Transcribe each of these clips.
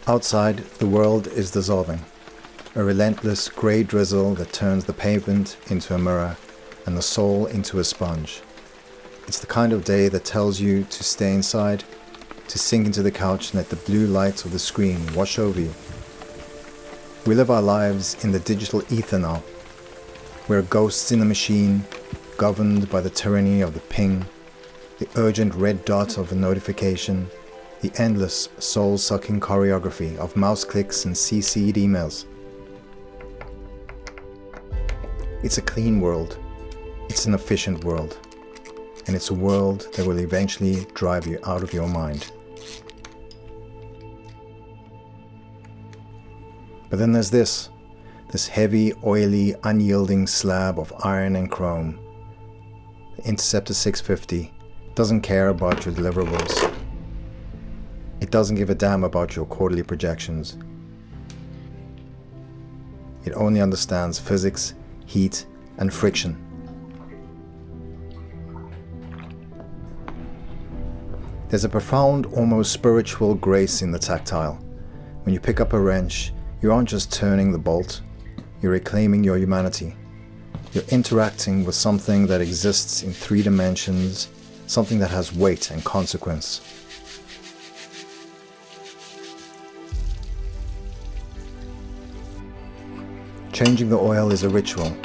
Outside, the world is dissolving. A relentless grey drizzle that turns the pavement into a mirror and the soul into a sponge. It's the kind of day that tells you to stay inside, to sink into the couch and let the blue light of the screen wash over you. We live our lives in the digital ether now. We're ghosts in a machine, governed by the tyranny of the ping, the urgent red dot of a notification, the endless soul-sucking choreography of mouse clicks and CC'd emails. It's a clean world. It's an efficient world. And it's a world that will eventually drive you out of your mind. But then there's this heavy, oily, unyielding slab of iron and chrome. The Interceptor 650 doesn't care about your deliverables. It doesn't give a damn about your quarterly projections. It only understands physics, heat, and friction. There's a profound, almost spiritual grace in the tactile. When you pick up a wrench, you aren't just turning the bolt, you're reclaiming your humanity. You're interacting with something that exists in 3 dimensions, something that has weight and consequence. Changing the oil is a ritual.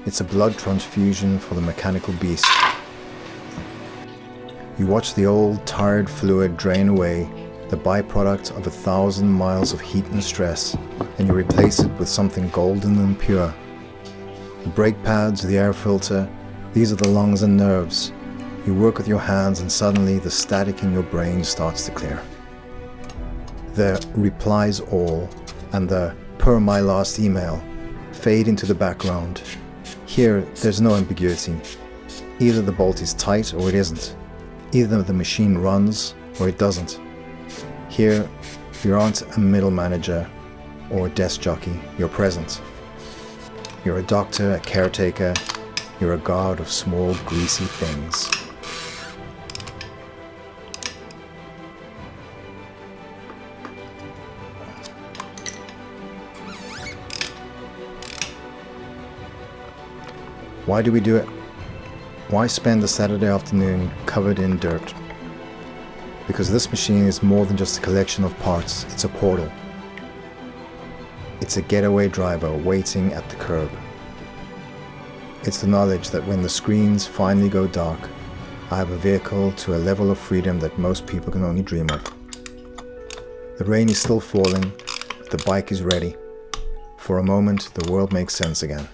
It's a blood transfusion for the mechanical beast. You watch the old, tired fluid drain away, the byproduct of 1,000 miles of heat and stress, and you replace it with something golden and pure. The brake pads, the air filter, these are the lungs and nerves. You work with your hands and suddenly the static in your brain starts to clear. The replies all and the per my last email fade into the background. Here, there's no ambiguity. Either the bolt is tight or it isn't. Either the machine runs or it doesn't. Here, you aren't a middle manager or a desk jockey, you're present. You're a doctor, a caretaker, you're a god of small, greasy things. Why do we do it? Why spend a Saturday afternoon covered in dirt? Because this machine is more than just a collection of parts, it's a portal. It's a getaway driver waiting at the curb. It's the knowledge that when the screens finally go dark, I have a vehicle to a level of freedom that most people can only dream of. The rain is still falling, the bike is ready. For a moment, the world makes sense again.